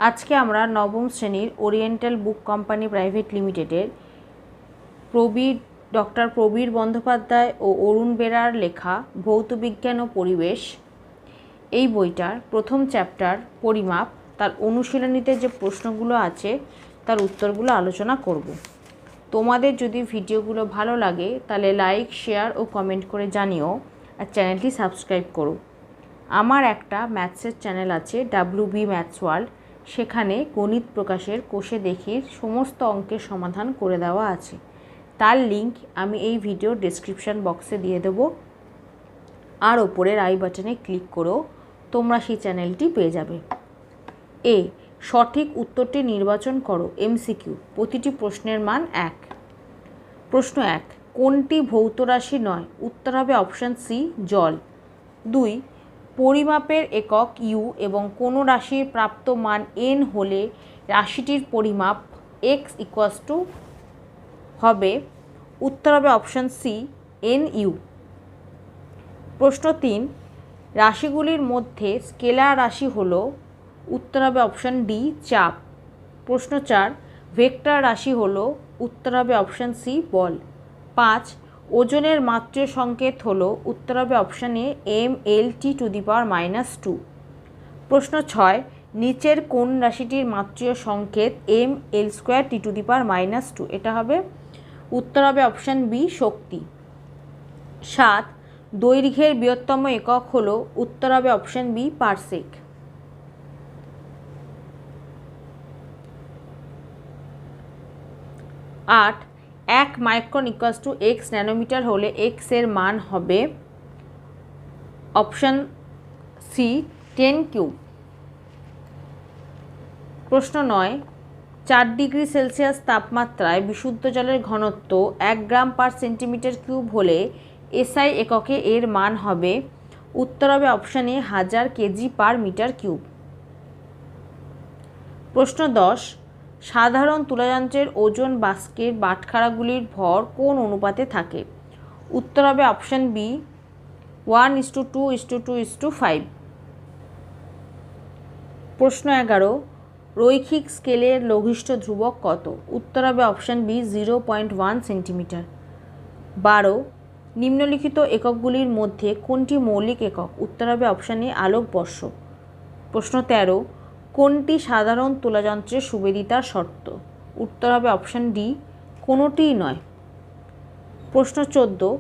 আজকে আমরা নবম শ্রেণীর ওরিয়েন্টাল বুক কোম্পানি প্রাইভেট লিমিটেডের ডক্টর প্রবীর বন্দ্যোপাধ্যায় ও অরুণ বেরার লেখা ভৌতবিজ্ঞান ও পরিবেশ এই বইটার প্রথম চ্যাপ্টার পরিমাপ তার অনুশীলনীতে যে প্রশ্নগুলো আছে তার উত্তরগুলো আলোচনা করব। তোমাদের যদি ভিডিওগুলো ভালো লাগে তাহলে লাইক, শেয়ার ও কমেন্ট করে জানিও, আর চ্যানেলটি সাবস্ক্রাইব করো। আমার একটা ম্যাথসের চ্যানেল আছে WB ম্যাথস ওয়ার্ল্ড, সেখানে গণিত প্রকাশের কোষে দেখির সমস্ত অঙ্কের সমাধান করে দেওয়া আছে। তার লিংক আমি এই ভিডিওর ডেসক্রিপশান বক্সে দিয়ে দেবো, আর ওপরের আই বাটনে ক্লিক করো, তোমরা সেই চ্যানেলটি পেয়ে যাবে। সঠিক উত্তরটি নির্বাচন করো। MCQ, প্রতিটি প্রশ্নের মান 1। প্রশ্ন 1, কোনটি ভৌত রাশি নয়? উত্তর হবে অপশান সি, জল। 2, পরিমাপের একক ইউ এবং কোনো রাশির প্রাপ্ত মান n হলে রাশিটির পরিমাপ x হবে। উত্তর হবে অপশান সি, NU। প্রশ্ন 3, রাশিগুলির মধ্যে স্কেলার রাশি হলো। উত্তর হবে অপশান ডি, চাপ। প্রশ্ন 4, ভেক্টর রাশি হলো। উত্তর হবে অপশান সি, বল। 5, ওজনের মাত্রা সংকেত হলো। উত্তর হবে অপশান এ, mLT⁻²। প্রশ্ন 6, নিচের কোন রাশিটির মাত্রা সংকেত mL²T⁻²? এটা হবে, উত্তর হবে অপশান বি, শক্তি। 7, দৈর্ঘ্যের বৃহত্তম একক হলো। উত্তর হবে option B, parsec. 8, 1 micron = x nanometre হলে x এর মান হবে। Option C, 10 cube. প্রশ্ন 9, 4 ডিগ্রি সেলসিয়াস তাপমাত্রায় বিশুদ্ধ জলের ঘনত্ব 1 গ্রাম পার সেন্টিমিটার কিউব হলে SI এককে এর মান হবে। উত্তর হবে option A, 1000 KG per metre cube. প্রশ্ন 10, সাধারণ তুলাযন্ত্রের ওজন বাস্কের বাটখারাগুলির ভর কোন অনুপাতে থাকে? উত্তর হবে অপশান বি, 1:2:2:5। প্রশ্ন 11, রৈখিক স্কেলের লঘিষ্ঠ ধ্রুবক কত? উত্তর হবে অপশান বি, 0.1 সেন্টিমিটার। 12, নিম্নলিখিত এককগুলির মধ্যে কোনটি মৌলিক একক? উত্তর হবে অপশান এ, আলোকবর্ষ। প্রশ্ন 13, কোনটি সাধারণ তুলাযন্ত্রের সুবেদিতার শর্ত? উত্তর হবে অপশান ডি, কোনোটিই নয়। প্রশ্ন 14,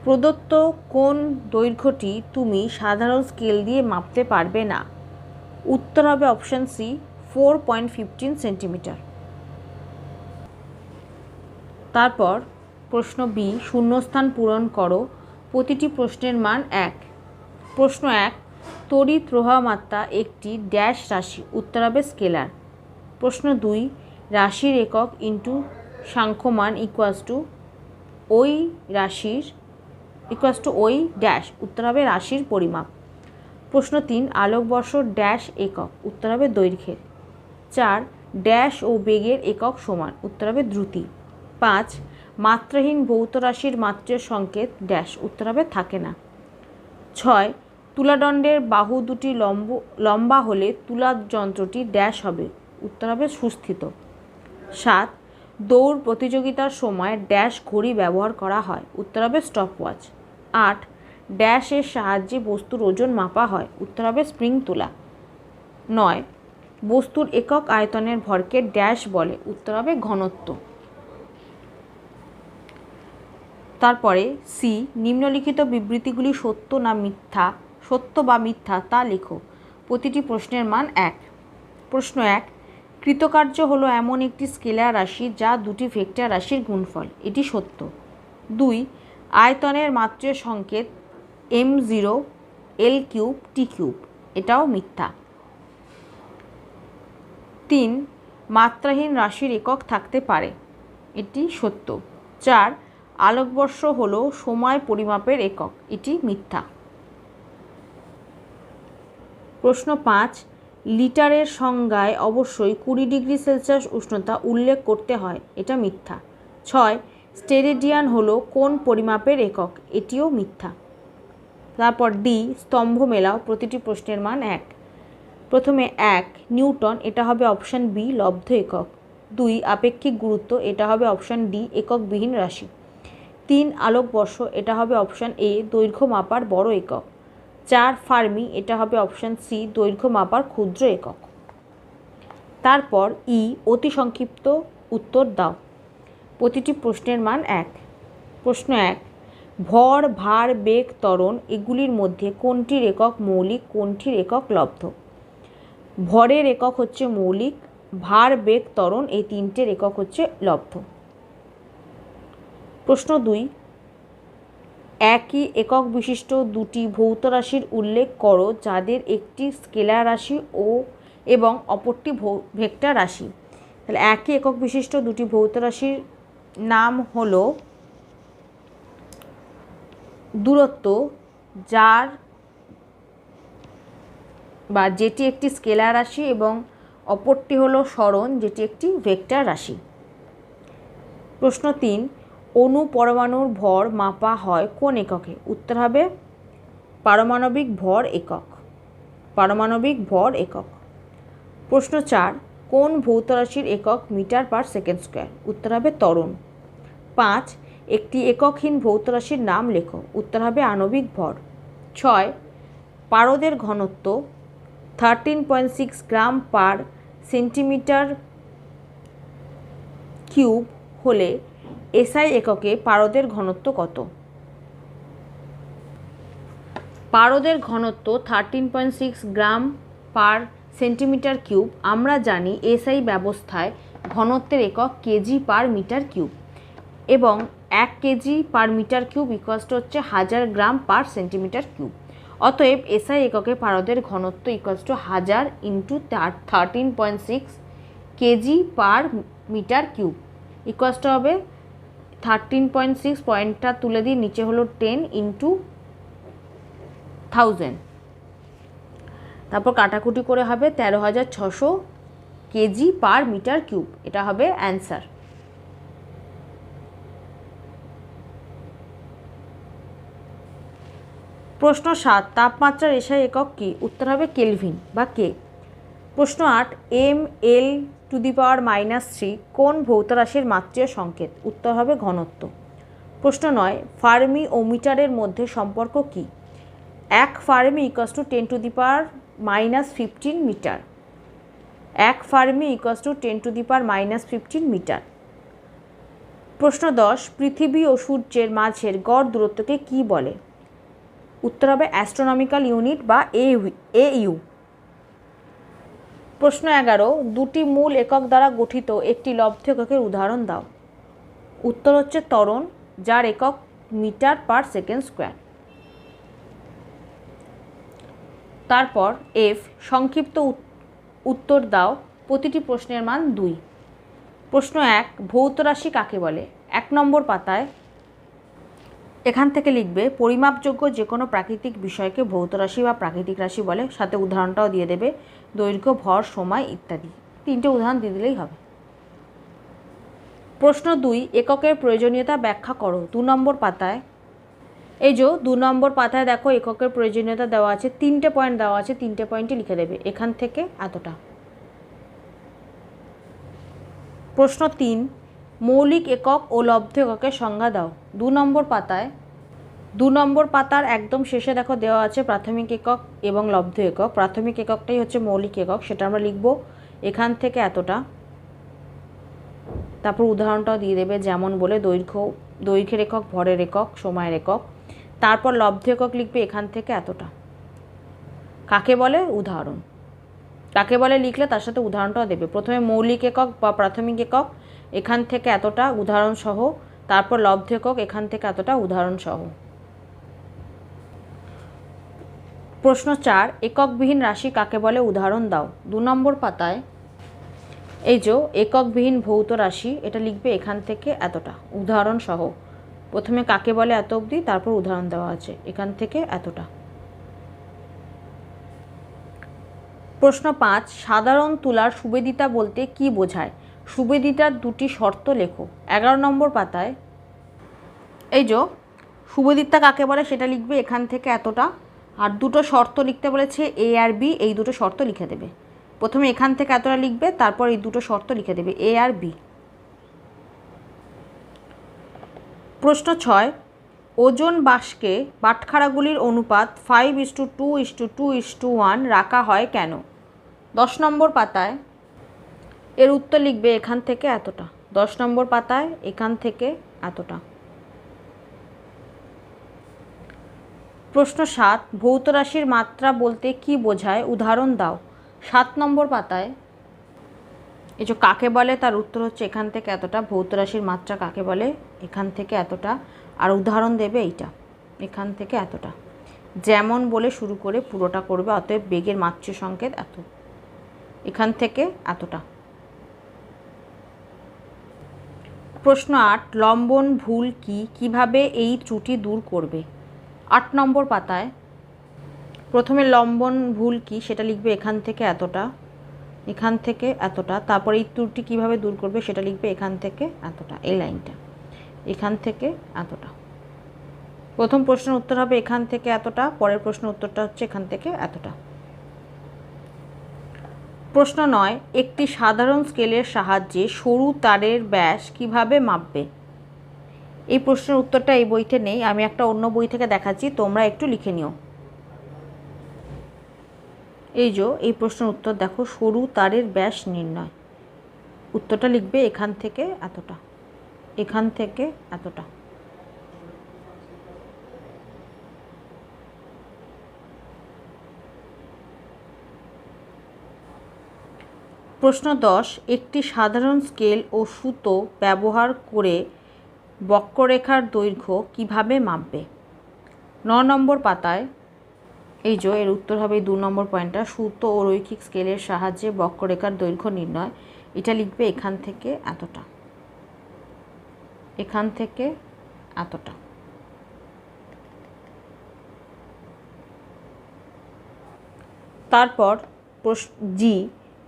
প্রদত্ত কোন দৈর্ঘ্যটি তুমি সাধারণ স্কেল দিয়ে মাপতে পারবে না? উত্তর হবে অপশান সি, 4.15 সেন্টিমিটার। তারপর প্রশ্ন বি, শূন্যস্থান পূরণ করো। প্রতিটি প্রশ্নের মান 1। প্রশ্ন 1, তড়িৎ প্রবাহ মাত্রা একটি ড্যাশ রাশি। উত্তর হবে স্কেলার। প্রশ্ন 2, রাশির একক ইন্টু সাংখ্যমান ওই রাশির ওই ড্যাশ। উত্তর হবে রাশির পরিমাপ। প্রশ্ন 3, আলোকবর্ষ ড্যাশ একক। উত্তর হবে দৈর্ঘ্যের। 4, ড্যাশ ও বেগের একক সমান। উত্তর হবে দ্রুতি। 5, মাত্রাহীন ভৌত রাশির মাত্রার সংকেত ড্যাশ। উত্তর হবে থাকে না। 6, তুলাদণ্ডের বাহু দুটি লম্বা হলে তুলা যন্ত্রটি ড্যাশ হবে। উত্তর হবে সুস্থিত। 7, দৌড় প্রতিযোগিতার সময় ড্যাশ ঘড়ি ব্যবহার করা হয়। উত্তর হবে স্টপওয়াচ। 8, ড্যাশের সাহায্যে বস্তুর ওজন মাপা হয়। উত্তর হবে স্প্রিং তুলা। 9, বস্তুর একক আয়তনের ভরকে ড্যাশ বলে। উত্তর হবে ঘনত্ব। তারপরে সি, নিম্নলিখিত বিবৃতিগুলি সত্য বা মিথ্যা তা লেখো। প্রতিটি প্রশ্নের মান 1। প্রশ্ন 1, কৃতকার্য হলো এমন একটি স্কেলার রাশি যা দুটি ভেক্টর রাশির গুণফল। এটি সত্য। 2, আয়তনের মাত্রার সংকেত m0 L³ T³। এটাও মিথ্যা। 3, মাত্রাহীন রাশির একক থাকতে পারে। এটি সত্য। 4, আলোকবর্ষ হলো সময় পরিমাপের একক। এটি মিথ্যা। প্রশ্ন 5, লিটারের সংজ্ঞায় অবশ্যই 20 ডিগ্রি সেলসিয়াস উষ্ণতা উল্লেখ করতে হয়। এটা মিথ্যা। 6, স্টেরেডিয়ান হলো কোন পরিমাপের একক? এটিও মিথ্যা। তারপর ডি, স্তম্ভ মেলাও। প্রতিটি প্রশ্নের মান 1। প্রথমে 1 নিউটন, এটা হবে অপশান বি লব্ধ একক। 2 আপেক্ষিক গুরুত্ব, এটা হবে অপশান ডি এককবিহীন রাশি। 3 আলোকবর্ষ, এটা হবে অপশান এ দৈর্ঘ্য মাপার বড় একক। 4 ফার্মি, এটা হবে অপশান সি দৈর্ঘ্য মাপার ক্ষুদ্র একক। তারপর ই অতি সংক্ষিপ্ত উত্তর দাও। প্রতিটি প্রশ্নের মান 1। প্রশ্ন 1 ভর, ভার, বেগ, ত্বরণ এগুলির মধ্যে কোনটির একক মৌলিক, কোনটির একক লব্ধ? ভরের একক হচ্ছে মৌলিক, ভার, বেগ, ত্বরণ এই তিনটের একক হচ্ছে লব্ধ। প্রশ্ন 2 একই একক বিশিষ্ট দুটি ভৌত রাশির উল্লেখ করো যাদের একটি স্কেলার রাশি এবং অপরটি ভেক্টর রাশি। তাহলে একই একক বিশিষ্ট দুটি ভৌত রাশির নাম হলো দূরত্ব, যার বা যেটি একটি স্কেলার রাশি, এবং অপরটি হলো সরণ, যেটি একটি ভেক্টর রাশি। প্রশ্ন 3 অণু পরমাণুর ভর মাপা হয় কোন এককে? উত্তর হবে পারমাণবিক ভর একক। পারমাণবিক ভর একক। প্রশ্ন 4 কোন ভৌত রাশির একক মিটার পার সেকেন্ড স্কোয়ার? উত্তর হবে ত্বরণ। 5 একটি এককহীন ভৌত রাশির নাম লেখো। উত্তর হবে আণবিক ভর। 6 পারদের ঘনত্ব 13.6 গ্রাম পার সেন্টিমিটার কিউব হলে এসআই এককে পারদের ঘনত্ব কত? পারদের ঘনত্ব 13.6 গ্রাম পার সেন্টিমিটার কিউব। আমরা জানি এসআই ব্যবস্থায় ঘনত্বের একক কেজি পার মিটার কিউব, এবং 1 KG per metre cube equals হচ্ছে 1000 গ্রাম পার সেন্টিমিটার কিউব। অতএব এসআই এককে পারদের ঘনত্ব equals to 1000 into 13.6 KG per metre cube equals to হবে 13.6 পয়েন্টটা তুলে দিই, নিচে হলো 10 ইন্টু 1000, তারপর কাটাকুটি করে হবে 13,600 কেজি পার মিটার কিউব। এটা হবে অ্যান্সার। প্রশ্ন 7 তাপমাত্রার এসআই একক কি? উত্তর হবে কেলভিন বা কে। প্রশ্ন 8 ml⁻³ কোন ভৌত রাশির মাত্রীয় সংকেত? উত্তর হবে ঘনত্ব। প্রশ্ন 9 ফার্মি ও মিটারের মধ্যে সম্পর্ক কি? 1 fermi equals to 10⁻⁻15 metre. 1 fermi equals to 10⁻⁻15 metre. প্রশ্ন 10 পৃথিবী ও সূর্যের মাঝের গড় দূরত্বকে কি বলে? উত্তর হবে অ্যাস্ট্রোনমিক্যাল ইউনিট বা AU। প্রশ্ন 11 দুটি মূল একক দ্বারা গঠিত একটি লব্ধ এককের উদাহরণ দাও। উত্তর হচ্ছে ত্বরণ, যার একক মিটার পার সেকেন্ড স্কোয়ার। তারপর F সংক্ষিপ্ত উত্তর দাও। প্রতিটি প্রশ্নের মান 2। প্রশ্ন 1 ভৌত রাশি কাকে বলে? 1 নম্বর পাতায় এখান থেকে লিখবে পরিমাপযোগ্য যে কোনো প্রাকৃতিক বিষয়কে ভৌত রাশি বা প্রাকৃতিক রাশি বলে, সাথে উদাহরণটাও দিয়ে দেবে, দৈর্ঘ্য, ভর, সময় ইত্যাদি। 3টে উদাহরণ দিয়ে দিলেই হবে। প্রশ্ন 2 এককের প্রয়োজনীয়তা ব্যাখ্যা করো। 2 নম্বর পাতায় এই যে 2 নম্বর পাতায় দেখো এককের প্রয়োজনীয়তা দেওয়া আছে, 3টে পয়েন্ট দেওয়া আছে, 3টে পয়েন্টই লিখে দেবে এখান থেকে এতটা। প্রশ্ন 3 মৌলিক একক ও লব্ধ এককের সংজ্ঞা দাও। 2 নম্বর পাতায় 2 নম্বর পাতার একদম শেষে দেখো দেওয়া আছে প্রাথমিক একক এবং লব্ধ একক। প্রাথমিক এককটাই হচ্ছে মৌলিক একক, সেটা আমরা লিখব এখান থেকে এতটা। তারপর উদাহরণটাও দিয়ে দেবে, যেমন বলে দৈর্ঘ্যের একক, ভরের একক, সময়ের একক। তারপর লব্ধ একক লিখবে এখান থেকে এতটা। কাকে বলে? উদাহরণ। কাকে বলে লিখলে তার সাথে উদাহরণটাও দেবে। প্রথমে মৌলিক একক বা প্রাথমিক একক এখান থেকে এতটা উদাহরণ সহ, তারপর লব্ধ একক এখান থেকে এতটা উদাহরণ সহ। প্রশ্ন 4 এককবিহীন রাশি কাকে বলে? উদাহরণ দাও। 2 নম্বর পাতায় এই যে এককবিহীন ভৌত রাশি, এটা লিখবে এখান থেকে এতটা উদাহরণ সহ। প্রথমে কাকে বলে এত অবধি, তারপর উদাহরণ দেওয়া আছে এখান থেকে এতটা। প্রশ্ন 5 সাধারণ তুলার সুবেদিতা বলতে কি বোঝায়? সুবেদিতার 2টি শর্ত লেখো। 11 নম্বর পাতায় এই যে সুবেদিতা কাকে বলে সেটা লিখবে এখান থেকে এতটা, আর দুটো শর্ত লিখতে বলেছে, এ আর বি, এই দুটো শর্ত লিখে দেবে। প্রথমে এখান থেকে এতটা লিখবে, তারপর এই দুটো শর্ত লিখে দেবে, এ আর বি। প্রশ্ন 6, ওজন বাক্সে বাটখারাগুলির অনুপাত 5:2:2:1 রাখা হয় কেন? 10 নম্বর পাতায় এর উত্তর লিখবে এখান থেকে এতটা। 10 নম্বর পাতায় এখান থেকে এতটা। প্রশ্ন 7, ভৌত রাশির মাত্রা বলতে কি বোঝায়? উদাহরণ দাও। 7 নম্বর পাতায় এই যে কাকে বলে তার উত্তর হচ্ছে এখান থেকে এতটা। ভৌত রাশির মাত্রা কাকে বলে? এখান থেকে এতটা। আর উদাহরণ দেবে এইটা, এখান থেকে এতটা। যেমন বলে শুরু করে পুরোটা করবে। অতএব বেগের মাত্রা সংকেত এত, এখান থেকে এতটা। প্রশ্ন 8, লম্বন ভুল কি, কিভাবে এই ত্রুটি দূর করবে? 8 নম্বর পাতায় প্রথমে লম্বন ভুল কি সেটা লিখবে এখান থেকে এতটা, এখান থেকে এতটা। তারপর এই ত্রুটি কিভাবে দূর করবে সেটা লিখবে এখান থেকে এতটা, এই লাইনটা, এখান থেকে এতটা। প্রথম প্রশ্নের উত্তর হবে এখান থেকে এতটা, পরের প্রশ্নের উত্তরটা হচ্ছে এখান থেকে এতটা। প্রশ্ন 9, একটি সাধারণ স্কেলের সাহায্যে সরু তারের ব্যাস কিভাবে মাপবে? এই প্রশ্নের উত্তরটা এই বইতে নেই, আমি একটা অন্য বই থেকে দেখাচ্ছি, তোমরা একটু লিখে নিও। এই যে এই প্রশ্নের উত্তর দেখো, সরু তারের ব্যাস নির্ণয়। উত্তরটা লিখবে এখান থেকে এতটা, এখান থেকে এতটা। প্রশ্ন 10, একটি সাধারণ স্কেল ও সুতো ব্যবহার করে বক্ররেখার দৈর্ঘ্য কিভাবে মাপবে? 9 নম্বর পাতায় এই যে এর উত্তর হবে 2 নম্বর পয়েন্টটা, সুতো ও রৈখিক স্কেলের সাহায্যে বক্ররেখার দৈর্ঘ্য নির্ণয়। এটা লিখবে এখান থেকে এতটা, এখান থেকে এতটা। তারপর জি,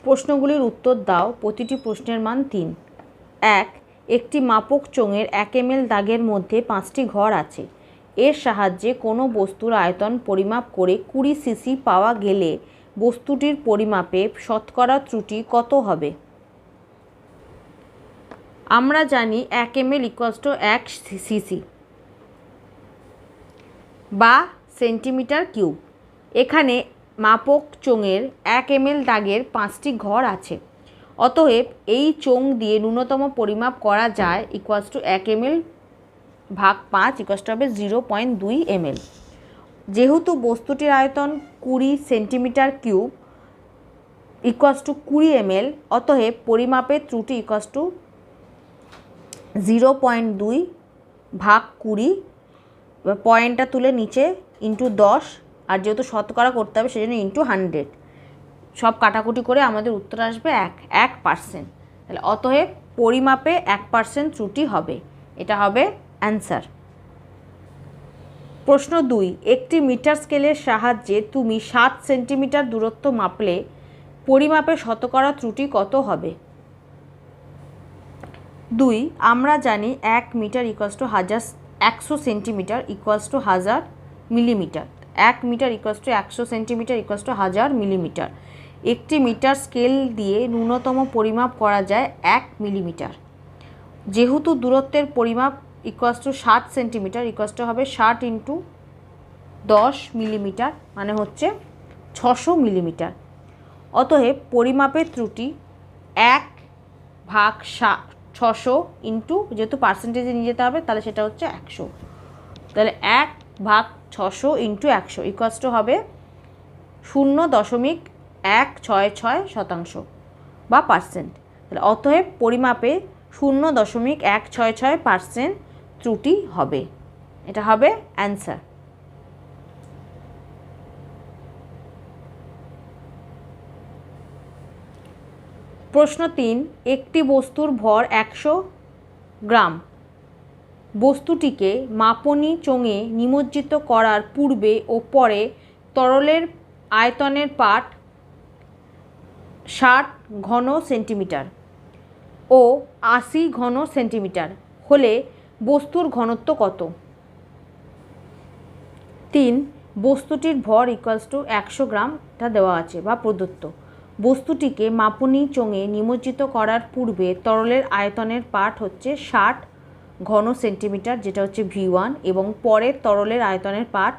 প্রশ্নগুলির উত্তর দাও। প্রতিটি প্রশ্নের মান 3। 1, একটি মাপক চোঙের 1 ml দাগের মধ্যে 5টি ঘর আছে। এর সাহায্যে কোনো বস্তুর আয়তন পরিমাপ করে 20 সিসি পাওয়া গেলে বস্তুটির পরিমাপে শতকরা ত্রুটি কত হবে? আমরা জানি 1 ml = 1 সিসি বা সেন্টিমিটার কিউব। এখানে মাপক চোঙের 1 ml দাগের 5টি ঘর আছে। অতএব এই চোঙ দিয়ে ন্যূনতম পরিমাপ করা যায় = 1 ml ভাগ 5 হবে 0.2 ml। যেহেতু বস্তুটির আয়তন 20 সেন্টিমিটার কিউব = 20 ml, অতএব পরিমাপের ত্রুটি = 0.2 ভাগ 20, পয়েন্টটা তুলে নিচে ইন্টু 10, আর যেহেতু শতকরা করতে হবে সেজন্য ইন্টু 100। সব কাটাকুটি করে আমাদের উত্তর আসবে 1%। তাহলে অতএব পরিমাপে 1% ত্রুটি হবে, এটা হবে অ্যান্সার। প্রশ্ন 2, একটি মিটার স্কেলের সাহায্যে তুমি 7 সেন্টিমিটার দূরত্ব মাপলে পরিমাপে শতকরা ত্রুটি কত হবে? 2, আমরা জানি 1 metre = 100 centimetre = 1000 millimetre. 1 metre = 100 centimetre = 1000 millimetre. একটি মিটার স্কেল দিয়ে ন্যূনতম পরিমাপ করা যায় 1 মিলিমিটার। যেহেতু দূরত্বের পরিমাপ = 60 সেন্টিমিটার হবে 60 × 10 মিলিমিটার, মানে হচ্ছে 600 মিলিমিটার। অতএব পরিমাপের ত্রুটি 1/600 ইন্টু, যেহেতু পার্সেন্টেজে নিয়ে যেতে হবে তাহলে সেটা হচ্ছে 100। তাহলে 1/600 ইন্টু 100 হবে 0.166% বা পার্সেন্ট। তাহলে অতএব পরিমাপে 0.166% ত্রুটি হবে, এটা হবে অ্যান্সার। প্রশ্ন 3, একটি বস্তুর ভর 100 গ্রাম। বস্তুটিকে মাপনী চোঙে নিমজ্জিত করার পূর্বে ও পরে তরলের আয়তনের পাঠ 60 ঘন সেন্টিমিটার ও 80 ঘন সেন্টিমিটার হলে বস্তুর ঘনত্ব কত? 3, বস্তুটির ভর ইকুয়ালস টু 100 গ্রাম, এটা দেওয়া আছে বা প্রদত্ত। বস্তুটিকে মাপনী চোঙে নিমজ্জিত করার পূর্বে তরলের আয়তনের পাঠ হচ্ছে 60 ঘন সেন্টিমিটার, যেটা হচ্ছে V1, এবং পরের তরলের আয়তনের পাঠ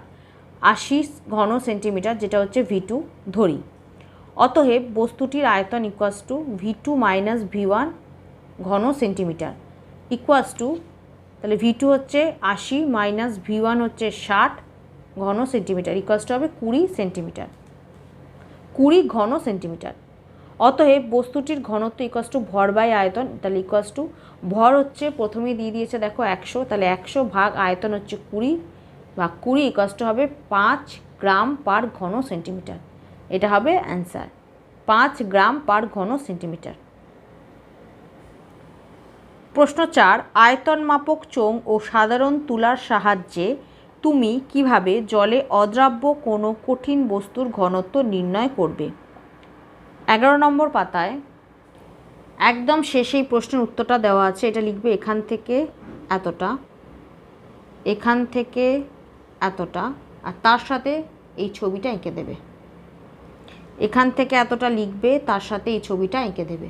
80 ঘন সেন্টিমিটার, যেটা হচ্ছে V2 ধরি। অতএব বস্তুটির আয়তন equals to V2 minus V1 ঘন সেন্টিমিটার ইকুয়ালস টু, তাহলে V2 হচ্ছে 80 মাইনাস V1 হচ্ছে 60 ঘন সেন্টিমিটার ইকুয়ালস টু হবে 20 সেন্টিমিটার, 20 ঘন সেন্টিমিটার। অতএব বস্তুটির ঘনত্ব ইকুয়ালস টু ভর বাই আয়তন, তাহলে ইকুয়ালস টু ভর হচ্ছে প্রথমেই দিয়ে দিয়েছে দেখো 100, তাহলে 100 ভাগ আয়তন হচ্ছে 20 ভাগ 20 ইকুয়ালস টু হবে 5 গ্রাম পার ঘন সেন্টিমিটার। এটা হবে অ্যান্সার, 5 গ্রাম পার ঘন সেন্টিমিটার। প্রশ্ন 4, আয়তন মাপক চোঙ ও সাধারণ তুলার সাহায্যে তুমি কিভাবে জলে অদ্রাব্য কোনো কঠিন বস্তুর ঘনত্ব নির্ণয় করবে? 11 নম্বর পাতায় একদম শেষেই প্রশ্নের উত্তরটা দেওয়া আছে। এটা লিখবে এখান থেকে এতটা, এখান থেকে এতটা, আর তার সাথে এই ছবিটা এঁকে দেবে। এখান থেকে এতটা লিখবে, তার সাথে এই ছবিটা এঁকে দেবে।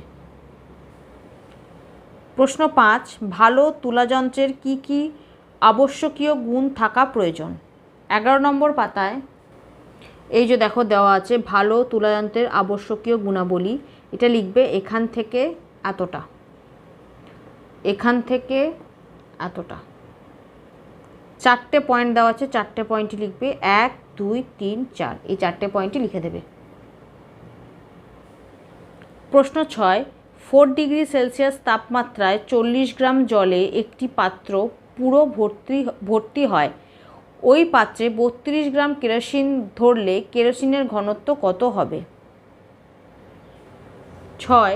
প্রশ্ন 5, ভালো তুলাযন্ত্রের কি কি আবশ্যকীয় গুণ থাকা প্রয়োজন? 11 নম্বর পাতায় এই যে দেখো দেওয়া আছে ভালো তুলাযন্ত্রের আবশ্যকীয় গুণাবলী। এটা লিখবে এখান থেকে এতটা, এখান থেকে এতটা, 4টে পয়েন্ট দেওয়া আছে, 4টে পয়েন্টই লিখবে, 1 2 3 4, এই 4টে পয়েন্টই লিখে দেবে। প্রশ্ন 6, 4 ডিগ্রি সেলসিয়াস তাপমাত্রায় 40 গ্রাম জলে একটি পাত্র পুরো ভর্তি হয়। ওই পাত্রে 32 গ্রাম কেরোসিন ধরলে কেরোসিনের ঘনত্ব কত হবে? 6,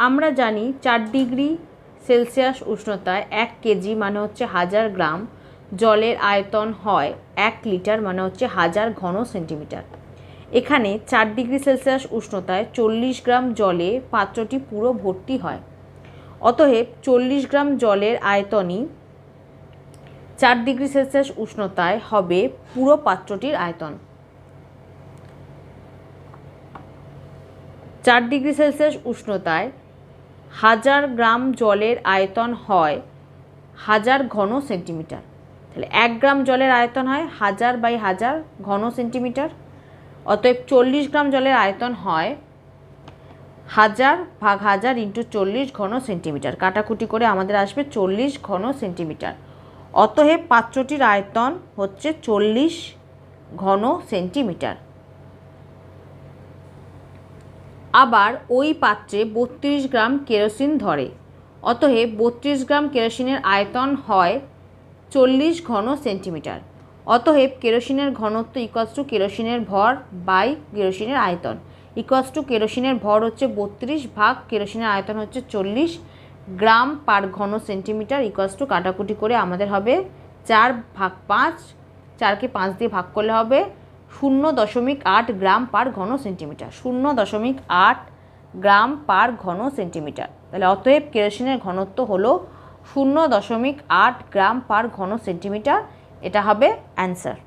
আমরা জানি 4 ডিগ্রি সেলসিয়াস উষ্ণতায় 1 কেজি মানে হচ্ছে 1000 গ্রাম জলের আয়তন হয় 1 লিটার মানে হচ্ছে 1000 ঘন সেন্টিমিটার। এখানে 4 ডিগ্রি সেলসিয়াস উষ্ণতায় 40 গ্রাম জলে পাত্রটি পুরো ভর্তি হয়। অতএব 40 গ্রাম জলের আয়তনই 4 ডিগ্রি সেলসিয়াস উষ্ণতায় হবে পুরো পাত্রটির আয়তন। 4 ডিগ্রি সেলসিয়াস উষ্ণতায় 1000 গ্রাম জলের আয়তন হয় 1000 ঘন সেন্টিমিটার। তাহলে 1 গ্রাম জলের আয়তন হয় 1000 বাই 1000 ঘন সেন্টিমিটার। অতএব 40 গ্রাম জলের আয়তন হয় 1000 ভাগ 1000 ইন্টু 40 ঘন সেন্টিমিটার। কাটাকুটি করে আমাদের আসবে 40 ঘন সেন্টিমিটার। অতএব পাত্রটির আয়তন হচ্ছে 40 ঘন সেন্টিমিটার। আবার ওই পাত্রে 32 গ্রাম কেরোসিন ধরে। অতএব 32 গ্রাম কেরোসিনের আয়তন হয় 40 ঘন সেন্টিমিটার। অতএব কেরোসিনের ঘনত্ব ইকুয়ালস টু কেরোসিনের ভর বাই কেরোসিনের আয়তন ইকুয়ালস টু কেরোসিনের ভর হচ্ছে 32 ভাগ কেরোসিনের আয়তন হচ্ছে 40 গ্রাম পার ঘন সেন্টিমিটার ইকুয়ালস টু কাটাকুটি করে আমাদের হবে 4 ভাগ 5, 4কে 5 দিয়ে ভাগ করলে হবে 0.8 গ্রাম পার ঘন সেন্টিমিটার, 0.8 গ্রাম পার ঘন সেন্টিমিটার। তাহলে অতএব কেরোসিনের ঘনত্ব হলো 0.8 গ্রাম পার ঘন সেন্টিমিটার। এটা হবে অ্যান্সার।